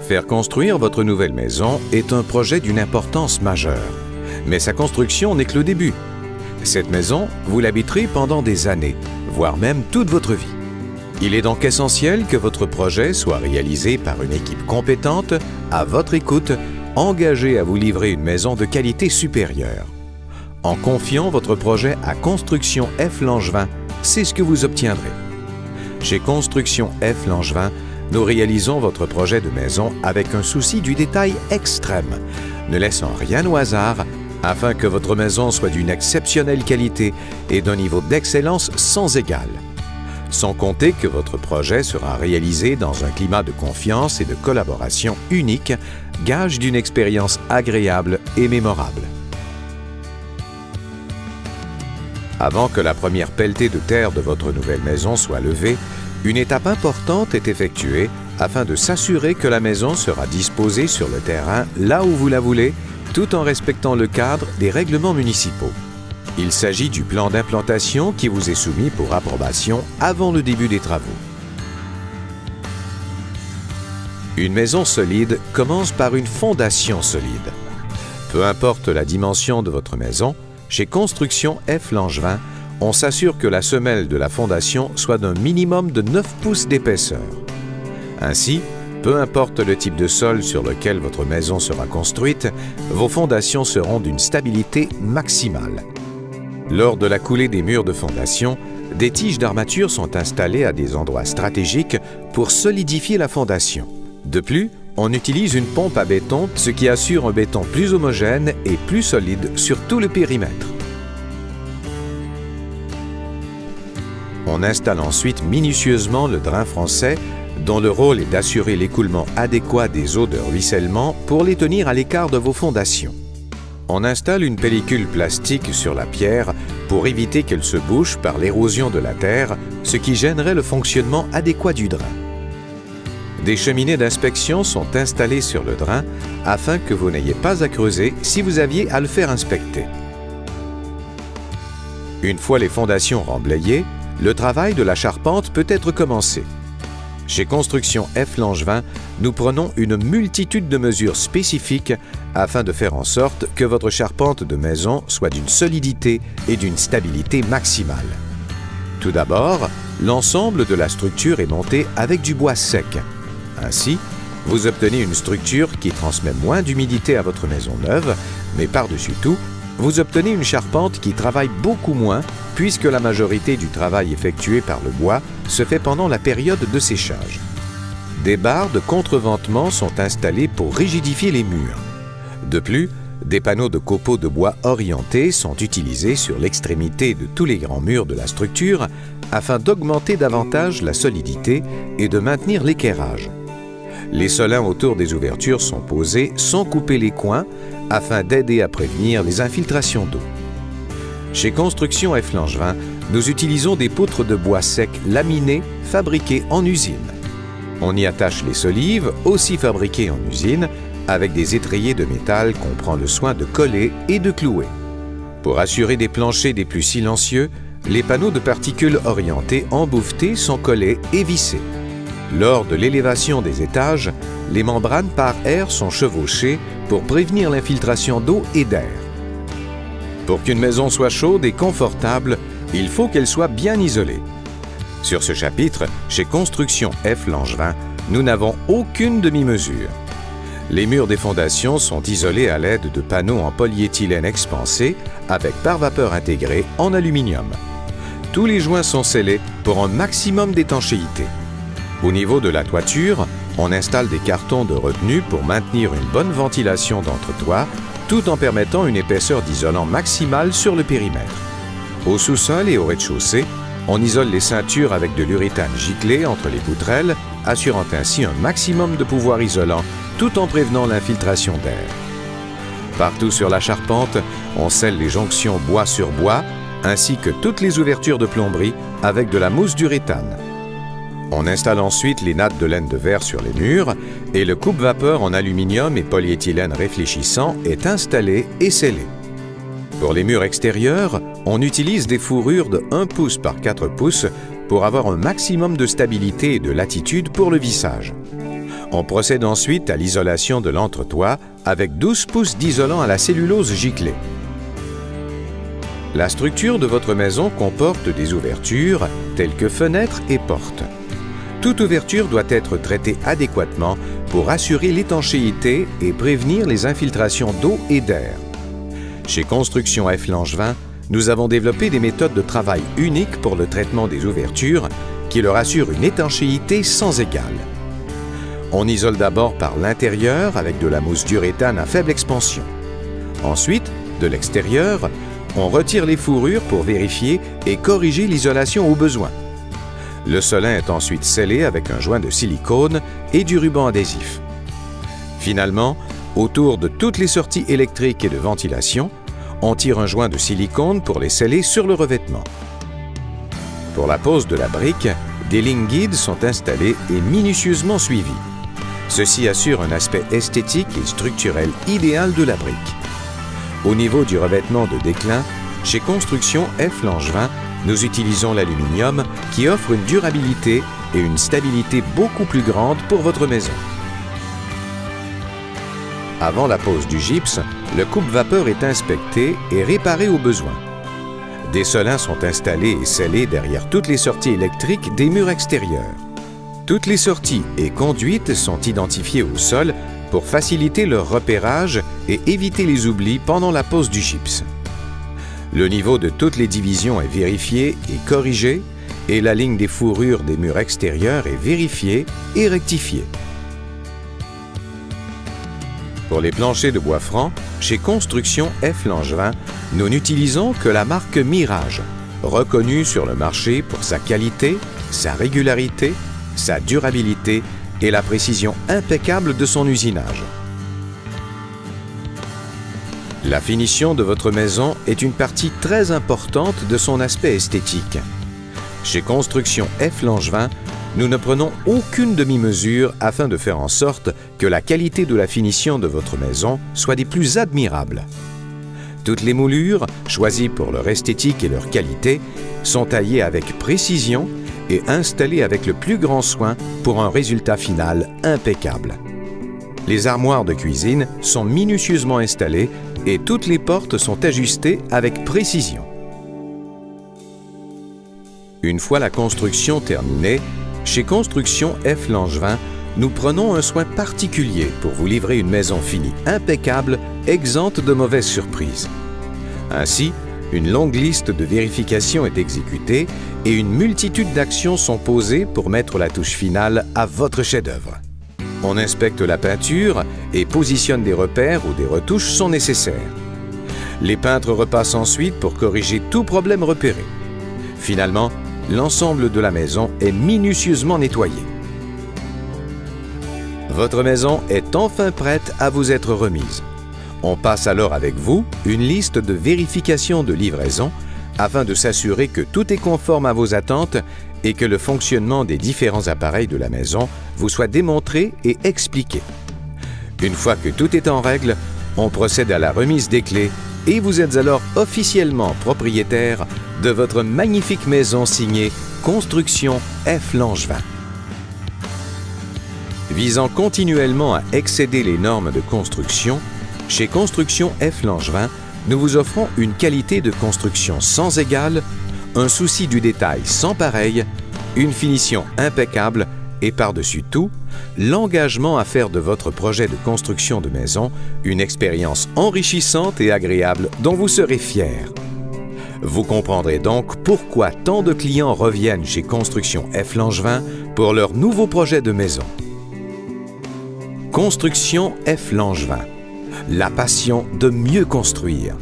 Faire construire votre nouvelle maison est un projet d'une importance majeure. Mais sa construction n'est que le début. Cette maison, vous l'habiterez pendant des années, voire même toute votre vie. Il est donc essentiel que votre projet soit réalisé par une équipe compétente, à votre écoute, engagée à vous livrer une maison de qualité supérieure. En confiant votre projet à Construction F. Langevin, c'est ce que vous obtiendrez. Chez Construction F. Langevin, nous réalisons votre projet de maison avec un souci du détail extrême, ne laissant rien au hasard afin que votre maison soit d'une exceptionnelle qualité et d'un niveau d'excellence sans égal. Sans compter que votre projet sera réalisé dans un climat de confiance et de collaboration unique, gage d'une expérience agréable et mémorable. Avant que la première pelletée de terre de votre nouvelle maison soit levée, une étape importante est effectuée afin de s'assurer que la maison sera disposée sur le terrain là où vous la voulez, tout en respectant le cadre des règlements municipaux. Il s'agit du plan d'implantation qui vous est soumis pour approbation avant le début des travaux. Une maison solide commence par une fondation solide. Peu importe la dimension de votre maison, chez Construction F. Langevin, on s'assure que la semelle de la fondation soit d'un minimum de 9 pouces d'épaisseur. Ainsi, peu importe le type de sol sur lequel votre maison sera construite, vos fondations seront d'une stabilité maximale. Lors de la coulée des murs de fondation, des tiges d'armature sont installées à des endroits stratégiques pour solidifier la fondation. De plus, on utilise une pompe à béton, ce qui assure un béton plus homogène et plus solide sur tout le périmètre. On installe ensuite minutieusement le drain français, dont le rôle est d'assurer l'écoulement adéquat des eaux de ruissellement pour les tenir à l'écart de vos fondations. On installe une pellicule plastique sur la pierre pour éviter qu'elle se bouche par l'érosion de la terre, ce qui gênerait le fonctionnement adéquat du drain. Des cheminées d'inspection sont installées sur le drain afin que vous n'ayez pas à creuser si vous aviez à le faire inspecter. Une fois les fondations remblayées, le travail de la charpente peut être commencé. Chez Construction F. Langevin, nous prenons une multitude de mesures spécifiques afin de faire en sorte que votre charpente de maison soit d'une solidité et d'une stabilité maximale. Tout d'abord, l'ensemble de la structure est monté avec du bois sec. Ainsi, vous obtenez une structure qui transmet moins d'humidité à votre maison neuve, mais par-dessus tout, vous obtenez une charpente qui travaille beaucoup moins puisque la majorité du travail effectué par le bois se fait pendant la période de séchage. Des barres de contreventement sont installées pour rigidifier les murs. De plus, des panneaux de copeaux de bois orientés sont utilisés sur l'extrémité de tous les grands murs de la structure afin d'augmenter davantage la solidité et de maintenir l'équerrage. Les solins autour des ouvertures sont posés sans couper les coins afin d'aider à prévenir les infiltrations d'eau. Chez Construction F. Langevin, nous utilisons des poutres de bois sec laminées fabriquées en usine. On y attache les solives, aussi fabriquées en usine, avec des étriers de métal qu'on prend le soin de coller et de clouer. Pour assurer des planchers des plus silencieux, les panneaux de particules orientés embouffetés sont collés et vissés. Lors de l'élévation des étages, les membranes par air sont chevauchées pour prévenir l'infiltration d'eau et d'air. Pour qu'une maison soit chaude et confortable, il faut qu'elle soit bien isolée. Sur ce chapitre, chez Construction F. Langevin, nous n'avons aucune demi-mesure. Les murs des fondations sont isolés à l'aide de panneaux en polyéthylène expansé avec pare-vapeur intégré en aluminium. Tous les joints sont scellés pour un maximum d'étanchéité. Au niveau de la toiture, on installe des cartons de retenue pour maintenir une bonne ventilation d'entretoit, tout en permettant une épaisseur d'isolant maximale sur le périmètre. Au sous-sol et au rez-de-chaussée, on isole les ceintures avec de l'uréthane giclé entre les poutrelles, assurant ainsi un maximum de pouvoir isolant, tout en prévenant l'infiltration d'air. Partout sur la charpente, on scelle les jonctions bois sur bois, ainsi que toutes les ouvertures de plomberie avec de la mousse d'uréthane. On installe ensuite les nattes de laine de verre sur les murs et le coupe-vapeur en aluminium et polyéthylène réfléchissant est installé et scellé. Pour les murs extérieurs, on utilise des fourrures de 1 pouce par 4 pouces pour avoir un maximum de stabilité et de latitude pour le vissage. On procède ensuite à l'isolation de l'entretoit avec 12 pouces d'isolant à la cellulose giclée. La structure de votre maison comporte des ouvertures telles que fenêtres et portes. Toute ouverture doit être traitée adéquatement pour assurer l'étanchéité et prévenir les infiltrations d'eau et d'air. Chez Construction F. Langevin, nous avons développé des méthodes de travail uniques pour le traitement des ouvertures qui leur assurent une étanchéité sans égale. On isole d'abord par l'intérieur avec de la mousse d'uréthane à faible expansion. Ensuite, de l'extérieur, on retire les fourrures pour vérifier et corriger l'isolation au besoin. Le solin est ensuite scellé avec un joint de silicone et du ruban adhésif. Finalement, autour de toutes les sorties électriques et de ventilation, on tire un joint de silicone pour les sceller sur le revêtement. Pour la pose de la brique, des lignes guides sont installées et minutieusement suivies. Ceci assure un aspect esthétique et structurel idéal de la brique. Au niveau du revêtement de déclin, chez Construction F. Langevin, nous utilisons l'aluminium qui offre une durabilité et une stabilité beaucoup plus grande pour votre maison. Avant la pose du gypse, le coupe-vapeur est inspecté et réparé au besoin. Des solins sont installés et scellés derrière toutes les sorties électriques des murs extérieurs. Toutes les sorties et conduites sont identifiées au sol pour faciliter leur repérage et éviter les oublis pendant la pose du gypse. Le niveau de toutes les divisions est vérifié et corrigé et la ligne des fourrures des murs extérieurs est vérifiée et rectifiée. Pour les planchers de bois franc, chez Construction F. Langevin, nous n'utilisons que la marque Mirage, reconnue sur le marché pour sa qualité, sa régularité, sa durabilité et la précision impeccable de son usinage. La finition de votre maison est une partie très importante de son aspect esthétique. Chez Construction F. Langevin, nous ne prenons aucune demi-mesure afin de faire en sorte que la qualité de la finition de votre maison soit des plus admirables. Toutes les moulures, choisies pour leur esthétique et leur qualité, sont taillées avec précision et installées avec le plus grand soin pour un résultat final impeccable. Les armoires de cuisine sont minutieusement installées et toutes les portes sont ajustées avec précision. Une fois la construction terminée, chez Construction F. Langevin, nous prenons un soin particulier pour vous livrer une maison finie impeccable, exempte de mauvaises surprises. Ainsi, une longue liste de vérifications est exécutée et une multitude d'actions sont posées pour mettre la touche finale à votre chef-d'œuvre. On inspecte la peinture et positionne des repères où des retouches sont nécessaires. Les peintres repassent ensuite pour corriger tout problème repéré. Finalement, l'ensemble de la maison est minutieusement nettoyé. Votre maison est enfin prête à vous être remise. On passe alors avec vous une liste de vérification de livraison afin de s'assurer que tout est conforme à vos attentes et que le fonctionnement des différents appareils de la maison vous soit démontré et expliqué. Une fois que tout est en règle, on procède à la remise des clés et vous êtes alors officiellement propriétaire de votre magnifique maison signée Construction F. Langevin. Visant continuellement à excéder les normes de construction, chez Construction F. Langevin, nous vous offrons une qualité de construction sans égale, un souci du détail sans pareil, une finition impeccable et par-dessus tout, l'engagement à faire de votre projet de construction de maison une expérience enrichissante et agréable dont vous serez fiers. Vous comprendrez donc pourquoi tant de clients reviennent chez Construction F. Langevin pour leur nouveau projet de maison. Construction F. Langevin, la passion de mieux construire.